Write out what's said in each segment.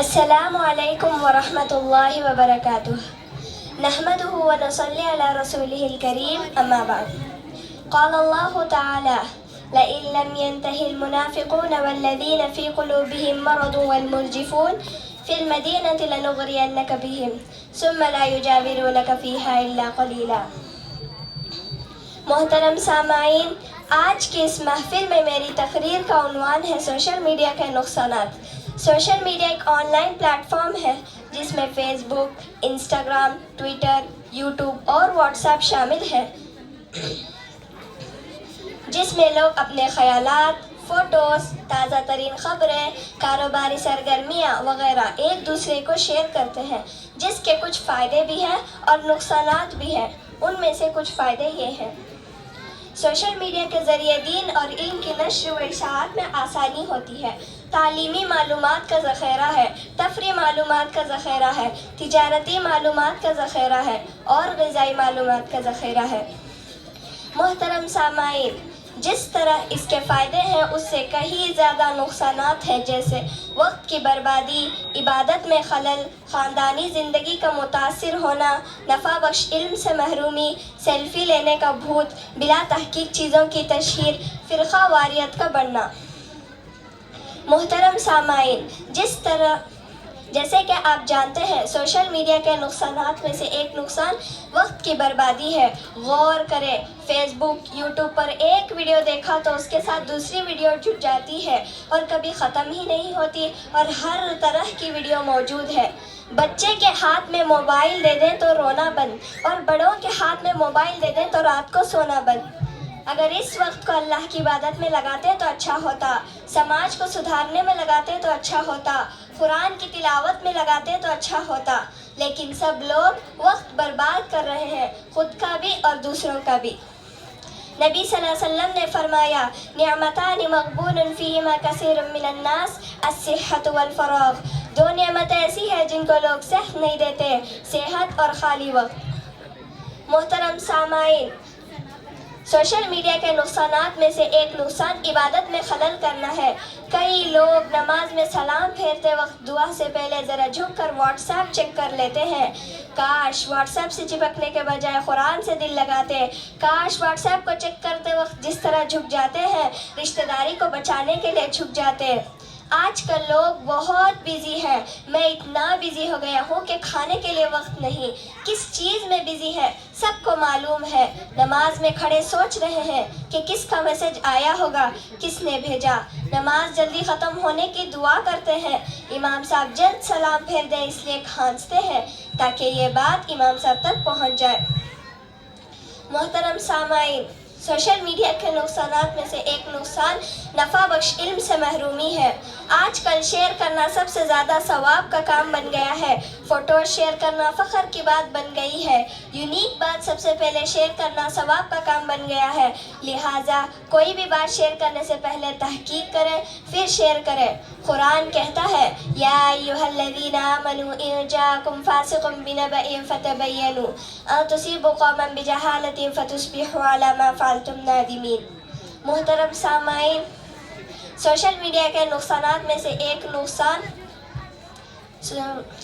السلام علیکم ورحمۃ اللہ وبرکاتہ نحمدہ ونصلی علی رسولہ الکریم اما بعد قال اللہ تعالی لئن لم ينتهِ المنافقون والذین فی قلوبهم مرض والمرجفون فی المدینة لنغرینک بهم ثم لا یجاورونک فیہا الا قلیلا۔ محترم سامعین، آج کی اس محفل میں میری تقریر کا عنوان ہے سوشل میڈیا کے نقصانات۔ سوشل میڈیا ایک آن لائن پلیٹ فارم ہے جس میں فیس بک، انسٹاگرام، ٹویٹر، یوٹیوب اور واٹس ایپ شامل ہے، جس میں لوگ اپنے خیالات، فوٹوز، تازہ ترین خبریں، کاروباری سرگرمیاں وغیرہ ایک دوسرے کو شیئر کرتے ہیں، جس کے کچھ فائدے بھی ہیں اور نقصانات بھی ہیں۔ ان میں سے کچھ فائدے یہ ہیں: سوشل میڈیا کے ذریعے دین اور علم کی نشر و اشاعت میں آسانی ہوتی ہے۔ تعلیمی معلومات کا ذخیرہ ہے، تفریحی معلومات کا ذخیرہ ہے، تجارتی معلومات کا ذخیرہ ہے اور غذائی معلومات کا ذخیرہ ہے۔ محترم سامعین، جس طرح اس کے فائدے ہیں اس سے کہیں زیادہ نقصانات ہیں، جیسے وقت کی بربادی، عبادت میں خلل، خاندانی زندگی کا متاثر ہونا، نفع بخش علم سے محرومی، سیلفی لینے کا بھوت، بلا تحقیق چیزوں کی تشہیر، فرقہ واریت کا بڑھنا۔ محترم سامعین، جیسے کہ آپ جانتے ہیں، سوشل میڈیا کے نقصانات میں سے ایک نقصان وقت کی بربادی ہے۔ غور کریں، فیس بک، یوٹیوب پر ایک ویڈیو دیکھا تو اس کے ساتھ دوسری ویڈیو جڑ جاتی ہے اور کبھی ختم ہی نہیں ہوتی، اور ہر طرح کی ویڈیو موجود ہے۔ بچے کے ہاتھ میں موبائل دے دیں تو رونا بند، اور بڑوں کے ہاتھ میں موبائل دے دیں تو رات کو سونا بند۔ اگر اس وقت کو اللہ کی عبادت میں لگاتے تو اچھا ہوتا، سماج کو سدھارنے میں لگاتے تو اچھا ہوتا، قرآن کی تلاوت میں لگاتے تو اچھا ہوتا، لیکن سب لوگ وقت برباد کر رہے ہیں، خود کا بھی اور دوسروں کا بھی۔ نبی صلی اللہ علیہ وسلم نے فرمایا، نعمتان مغبون فیہما کثیر من الناس، الصحۃ والفراغ۔ دو نعمتیں ایسی ہیں جن کو لوگ صحت نہیں دیتے، صحت اور خالی وقت۔ محترم سامعین، سوشل میڈیا کے نقصانات میں سے ایک نقصان عبادت میں خلل کرنا ہے۔ کئی لوگ نماز میں سلام پھیرتے وقت دعا سے پہلے ذرا جھک کر واٹس ایپ چیک کر لیتے ہیں۔ کاش واٹس ایپ سے چپکنے کے بجائے قرآن سے دل لگاتے۔ کاش واٹس ایپ کو چیک کرتے وقت جس طرح جھک جاتے ہیں، رشتہ داری کو بچانے کے لیے جھک جاتے۔ آج کل لوگ بہت بیزی ہیں۔ میں اتنا بیزی ہو گیا ہوں کہ کھانے کے لیے وقت نہیں۔ کس چیز میں بیزی ہے سب کو معلوم ہے۔ نماز میں کھڑے سوچ رہے ہیں کہ کس کا میسج آیا ہوگا، کس نے بھیجا۔ نماز جلدی ختم ہونے کی دعا کرتے ہیں۔ امام صاحب جلد سلام پھیر دیں اس لیے کھانستے ہیں تاکہ یہ بات امام صاحب تک پہنچ جائے۔ محترم سامعین، سوشل میڈیا کے نقصانات میں سے ایک نقصان نفع بخش علم سے محرومی ہے۔ آج کل شیئر کرنا سب سے زیادہ ثواب کا کام بن گیا ہے۔ فوٹو شیئر کرنا فخر کی بات بن گئی ہے۔ یونیک بات سب سے پہلے شیئر کرنا ثواب کا کام بن گیا ہے، لہٰذا کوئی بھی بات شیئر کرنے سے پہلے تحقیق کریں پھر شیئر کریں۔ قرآن کہتا ہے، یا ایھا الذین آمنوا ان جاءکم فاسق بنبأ فتبینوا ان تصیبوا قوما بجہالۃ فتصبحوا علی ما فعلتم نادمین۔ محترم سامعین، سوشل میڈیا کے نقصانات میں سے ایک نقصان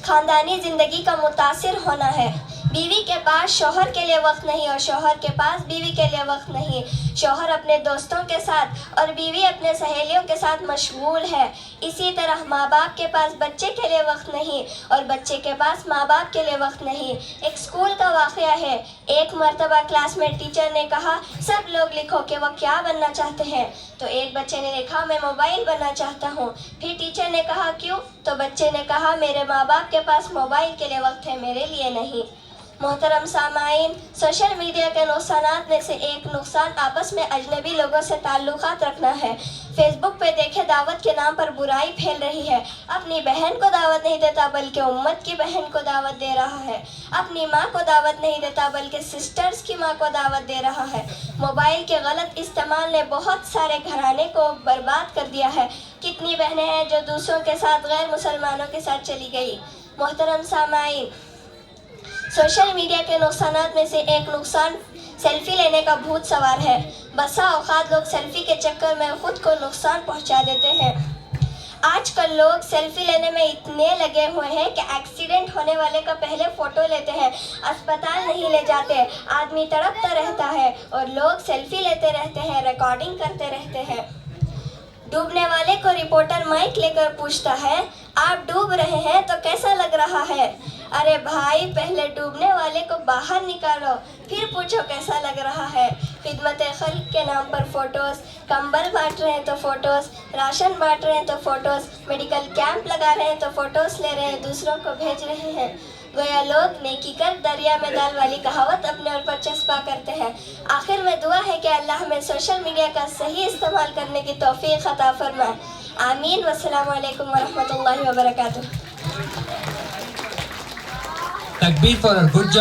خاندانی زندگی کا متاثر ہونا ہے۔ بیوی کے پاس شوہر کے لیے وقت نہیں اور شوہر کے پاس بیوی کے لیے وقت نہیں۔ شوہر اپنے دوستوں کے ساتھ اور بیوی اپنے سہیلیوں کے ساتھ مشغول ہے۔ اسی طرح ماں باپ کے پاس بچے کے لیے وقت نہیں اور بچے کے پاس ماں باپ کے لیے وقت نہیں۔ ایک اسکول کا واقعہ ہے۔ ایک مرتبہ کلاس میں ٹیچر نے کہا، سب لوگ لکھو کہ وہ کیا بننا چاہتے ہیں۔ تو ایک بچے نے لکھا، میں موبائل بننا چاہتا ہوں۔ پھر ٹیچر نے کہا، کیوں؟ تو بچے نے کہا، میرے ماں باپ کے پاس موبائل کے لیے وقت ہے، میرے لیے نہیں۔ محترم سامعین، سوشل میڈیا کے نقصانات میں سے ایک نقصان آپس میں اجنبی لوگوں سے تعلقات رکھنا ہے۔ فیس بک پہ دیکھے دعوت کے نام پر برائی پھیل رہی ہے۔ اپنی بہن کو دعوت نہیں دیتا بلکہ امت کی بہن کو دعوت دے رہا ہے۔ اپنی ماں کو دعوت نہیں دیتا بلکہ سسٹرز کی ماں کو دعوت دے رہا ہے۔ موبائل کے غلط استعمال نے بہت سارے گھرانے کو برباد کر دیا ہے۔ کتنی بہنیں ہیں جو دوسروں کے ساتھ غیر مسلمانوں کے ساتھ چلی گئی۔ محترم سامعین، سوشل میڈیا کے نقصانات میں سے ایک نقصان سیلفی لینے کا بھوت سوار ہے۔ بسا اوقات لوگ سیلفی کے چکر میں خود کو نقصان پہنچا دیتے ہیں۔ آج آج کل لوگ سیلفی لینے میں اتنے لگے ہوئے ہیں کہ ایکسیڈنٹ ہونے والے کا پہلے فوٹو لیتے ہیں، اسپتال نہیں لے جاتے، آدمی تڑپتا رہتا ہے اور لوگ سیلفی لیتے رہتے ہیں، ریکارڈنگ کرتے رہتے ہیں۔ ڈوبنے والے کو رپورٹر مائک لے کر پوچھتا ہے، آپ ڈوب رہے ہیں تو کیسا لگ رہا ہے؟ ارے بھائی، پہلے ڈوبنے والے کو باہر نکالو، پھر پوچھو کیسا لگ رہا ہے۔ خدمت خلق کے نام پر فوٹوز، کمبل بانٹ رہے ہیں تو فوٹوز، راشن بانٹ رہے ہیں تو فوٹوز، میڈیکل کیمپ لگا رہے ہیں تو فوٹوز لے رہے ہیں، دوسروں کو بھیج رہے ہیں۔ گویا لوگ نیکی کر دریا میں ڈال والی کہاوت اپنے اوپر چسپاں کرتے ہیں۔ آخر میں دعا ہے کہ اللہ ہمیں سوشل میڈیا کا صحیح استعمال کرنے کی توفیق عطا فرمائے۔ آمین۔ والسلام علیکم ورحمۃ اللہ وبرکاتہ۔ Takbir for her good job.